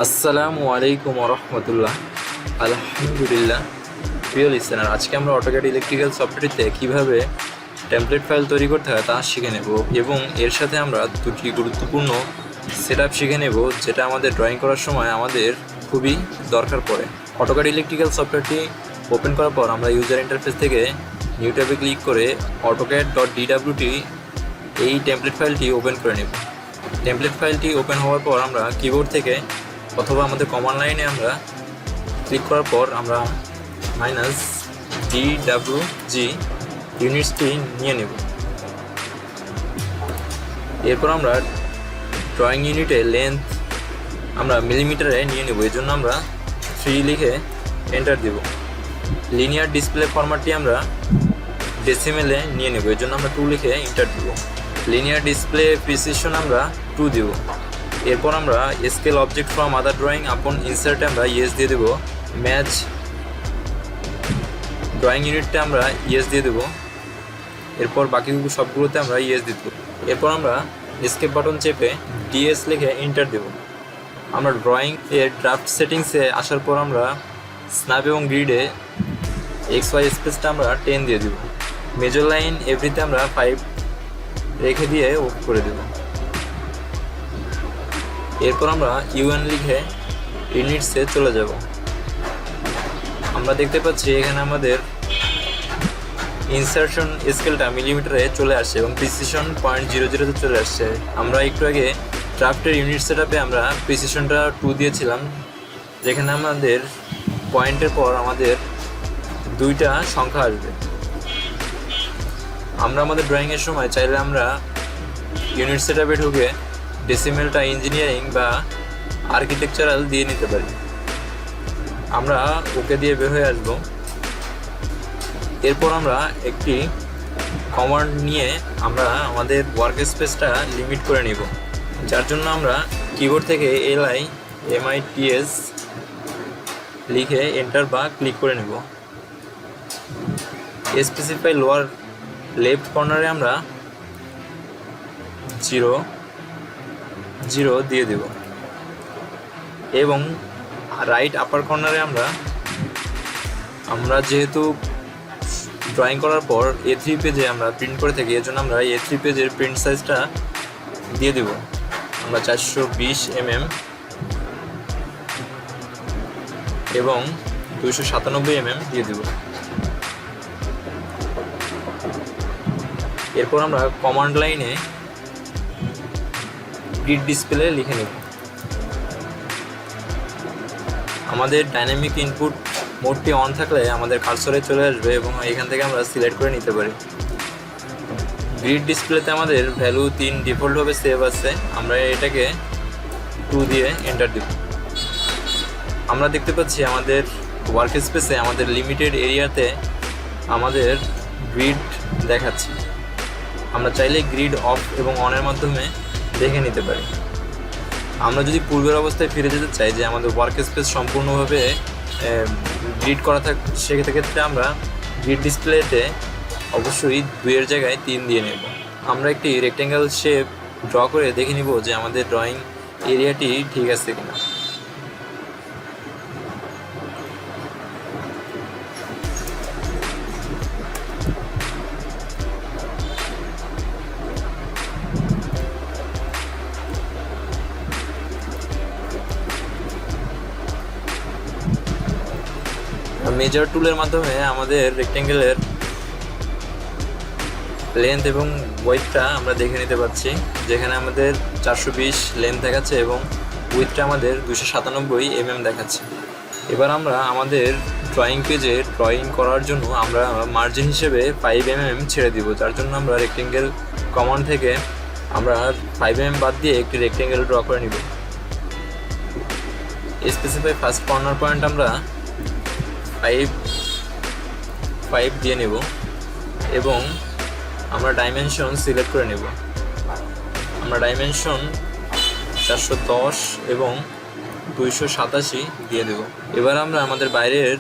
আসসালামু আলাইকুম রহমতুল্লাহ। আলহামদুলিল্লাহ। প্রিয় লিসেনার, আজকে আমরা অটোক্যাড ইলেকট্রিক্যাল সফটওয়্যারটিতে কীভাবে টেমপ্লেট ফাইল তৈরি করতে হয় তা শিখে নেব এবং এর সাথে আমরা দুটি গুরুত্বপূর্ণ সেটআপ শিখে নেব যেটা আমাদের ড্রয়িং করার সময় আমাদের খুবই দরকার পড়ে। অটোক্যাড ইলেকট্রিক্যাল সফটওয়্যারটি ওপেন করার পর আমরা ইউজার ইন্টারফেস থেকে নিউ ট্যাবে ক্লিক করে AutoCAD.dwt এই টেমপ্লেট ফাইলটি ওপেন করে নেব। টেমপ্লেট ফাইলটি ওপেন হওয়ার পর আমরা কিবোর্ড থেকে অথবা আমাদের কমান্ড লাইনে আমরা ক্লিক করার পর আমরা -DWG ইউনিটসটি নিয়ে নেব। এরপর আমরা ড্রয়িং ইউনিটের লেন্থ আমরা মিলিমিটারে নিয়ে নেব, এই জন্য আমরা 3 লিখে এন্টার দেব। লিনিয়ার ডিসপ্লে ফরম্যাটটি আমরা ডেসিমেলে নিয়ে নেব, এই জন্য আমরা 2 লিখে এন্টার দেব। লিনিয়ার ডিসপ্লে প্রিসিশন আমরা 2 দেব। এরপর আমরা scale object from other drawing আপন ইনসার্টে আমরা ইয়েস দিয়ে দেবো। ম্যাচ ড্রয়িং ইউনিটটা আমরা ইয়েস দিয়ে দেবো। এরপর বাকি সবগুলোতে আমরা ইয়েস দিয়ে দেবো। এরপর আমরা এসকেপ বাটন চেপে ডিএস লিখে এন্টার দেব। আমরা ড্রয়িং এর ড্রাফট সেটিংসে আসার পর আমরা স্ন্যাপ এবং গ্রিডে XY স্পেসটা আমরা 10 দিয়ে দেব। মেজর লাইন এভরিতে আমরা 5 রেখে দিয়ে ওকে করে দেব। এরপর আমরা UN লিখে ইউনিটসে চলে যাব। আমরা দেখতে পাচ্ছি এখানে আমাদের ইনসারশন স্কেলটা মিলিমিটারে চলে আসছে এবং প্রিসিশন 0.00 চলে আসছে। আমরা একটু আগে ড্রাফটের ইউনিট সেটআপে আমরা প্রিসিশনটা 2 দিয়েছিলাম, যেখানে আমাদের পয়েন্টের পর আমাদের 2টা সংখ্যা আসবে। আমরা আমাদের ড্রয়িংয়ের সময় চাইলে আমরা ইউনিট সেটআপে ঢুকে ডেসিমেলটা ইঞ্জিনিয়ারিং বা আর্কিটেকচারাল দিয়ে নিতে পারি। আমরা ওকে দিয়ে বের হয়ে আসবো। এরপর আমরা একটি কমান্ড নিয়ে আমরা আমাদের ওয়ার্ক স্পেসটা লিমিট করে নিব, যার জন্য আমরা কিবোর্ড থেকে LIMITS লিখে এন্টার বা ক্লিক করে নেব। স্পেসিফাই লোয়ার লেফট কর্নারে আমরা 0 দিয়ে দেব এবং রাইট আপার কর্নারে আমরা যেহেতু ড্রয়িং করার পর A3 পেজে আমরা প্রিন্ট করে থাকি, এর জন্য আমরা A3 পেজের প্রিন্ট সাইজটা দিয়ে দেব। আমরা 420 mm এবং 297 mm দিয়ে দেব। এরপর আমরা কমান্ড লাইনে গ্রিড ডিসপ্লে লিখে নেব। আমাদের ডাইনামিক ইনপুট মোডটি অন থাকলে আমাদের কার্সরে চলে আসবে এবং এখান থেকে আমরা সিলেক্ট করে নিতে পারি। গ্রিড ডিসপ্লেতে আমাদের ভ্যালু 3 ডিফল্টভাবে সেভ আছে। আমরা এটাকে 2 দিয়ে এন্টার দেব। আমরা দেখতে পাচ্ছি আমাদের ওয়ার্ক স্পেসে আমাদের লিমিটেড এরিয়াতে আমাদের গ্রিড দেখাচ্ছে। আমরা চাইলে গ্রিড অফ এবং অনের মাধ্যমে দেখে নিতে পারি। আমরা যদি পূর্বের অবস্থায় ফিরে যেতে চাই যে আমাদের ওয়ার্ক স্পেস সম্পূর্ণভাবে গ্রিড করা সেক্ষেত্রে আমরা গ্রিড ডিসপ্লেতে অবশ্যই 2 এর জায়গায় 3 দিয়ে নেব। আমরা একটি রেক্ট্যাঙ্গেল শেপ ড্র করে দেখে নিব যে আমাদের ড্রয়িং এরিয়াটি ঠিক আছে কিনা। মেজার টুলের মাধ্যমে আমাদের রেক্ট্যাঙ্গেলের লেন্থ এবং উইডথটা আমরা দেখে নিতে পারছি, যেখানে আমাদের 420 লেন্থ দেখাচ্ছে এবং উইডথটা আমাদের 297 mm দেখাচ্ছে। এবার আমরা আমাদের ড্রয়িং পেজে ড্রয়িং করার জন্য আমরা মার্জিন হিসেবে 5 mm ছেড়ে দিব, যার জন্য আমরা রেক্ট্যাঙ্গেল কমান্ড থেকে আমরা 5 mm বাদ দিয়ে একটি রেক্ট্যাঙ্গেল ড্র করে নিব। স্পেসিফাই ফার্স্ট কর্নার পয়েন্ট আমরা 5 দিয়ে নেব এবং আমরা ডাইমেনশন সিলেক্ট করে নেব। আমরা ডাইমেনশন 410 এবং 287 দিয়ে দেব। এবার আমরা আমাদের বাইরের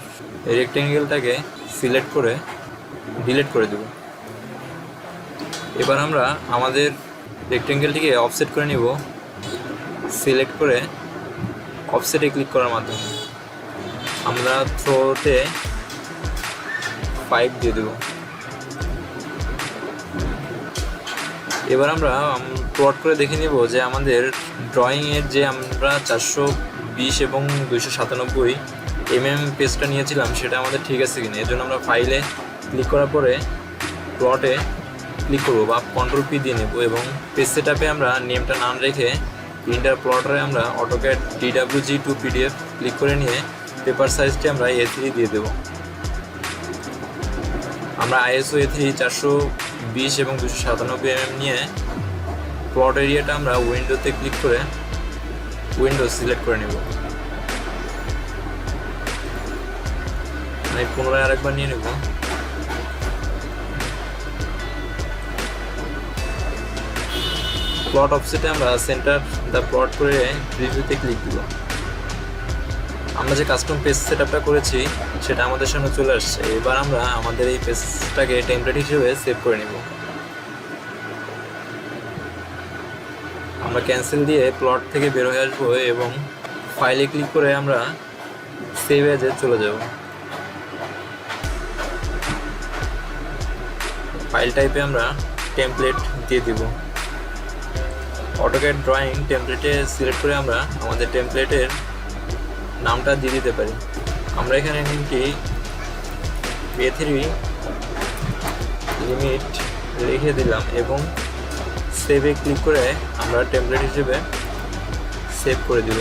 রেক্ট্যাঙ্গেলটাকে সিলেক্ট করে ডিলিট করে দেব। এবার আমরা আমাদের রেক্ট্যাঙ্গেলটিকে অফসেট করে নেব। সিলেক্ট করে অফসেটে ক্লিক করার মাধ্যমে আমরা থ্রোতে 5 দিয়ে দেব। এবার আমরা প্লট করে দেখে নেব যে আমাদের ড্রয়িংয়ের যে আমরা 420 এবং 297 পেজটা নিয়েছিলাম সেটা আমাদের ঠিক আছে কিনা। এর জন্য আমরা ফাইলে ক্লিক করার পরে প্লটে ক্লিক করবো বা Ctrl+P দিয়ে নেব এবং পেজ সেটআপে আমরা নেমটা নাম রেখে প্রিন্টার প্লটারে আমরা AutoCAD DWG to PDF click করে নিয়ে পেপার সাইজটি আমরা A3 দিয়ে দেব। আমরা ISO A3 420 এবং 297 নিয়ে প্লট এরিয়াটা আমরা উইন্ডোতে ক্লিক করে উইন্ডো সিলেক্ট করে নেব। আমি পুনরায় আরেকবার নিয়ে নেব। প্লট অফসেটে আমরা সেন্টার দ্য প্লট করে প্রিভিউতে ক্লিক দিব। আমরা যে কাস্টম পেজ সেটআপটা করেছি সেটা আমাদের সামনে চলে আসছে। এবার আমরা আমাদের এই পেজটাকে টেমপ্লেট হিসেবে সেভ করে নেব। আমরা ক্যান্সেল দিয়ে প্লট থেকে বের হয়ে আসবো এবং ফাইলে ক্লিক করে আমরা সেভ এজে চলে যাব। ফাইল টাইপে আমরা টেমপ্লেট দিয়ে দিব। AutoCAD ড্রয়িং টেমপ্লেটে সিলেক্ট করে আমরা আমাদের টেমপ্লেটের নামটা দিয়ে দিতে পারি। আমরা এখানে নামটি A3 লিমিট লিখে দিলাম এবং সেভে ক্লিক করে আমরা টেমপ্লেট হিসেবে সেভ করে দিব।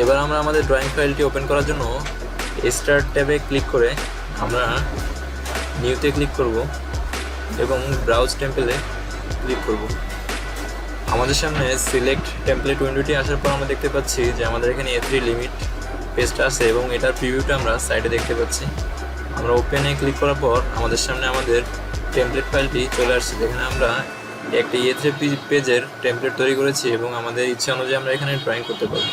এবার আমরা আমাদের ড্রয়িং ফাইলটি ওপেন করার জন্য স্টার্ট ট্যাবে ক্লিক করে আমরা নিউতে ক্লিক করব এবং ব্রাউজ টেমপ্লেটে ক্লিক করব। আমাদের সামনে সিলেক্ট টেমপ্লেট উইন্ডোটি আসার পর আমরা দেখতে পাচ্ছি যে আমাদের এখানে A3 লিমিট পেজটা আছে এবং এটার প্রিভিউটা আমরা সাইডে দেখতে পাচ্ছি। আমরা ওপেনে ক্লিক করার পর আমাদের সামনে আমাদের টেমপ্লেট ফাইলটি চলে আসছে, যেখানে আমরা একটি A3 পেজের টেমপ্লেট তৈরি করেছি এবং আমাদের ইচ্ছা অনুযায়ী আমরা এখানে ড্রয়িং করতে পারবো।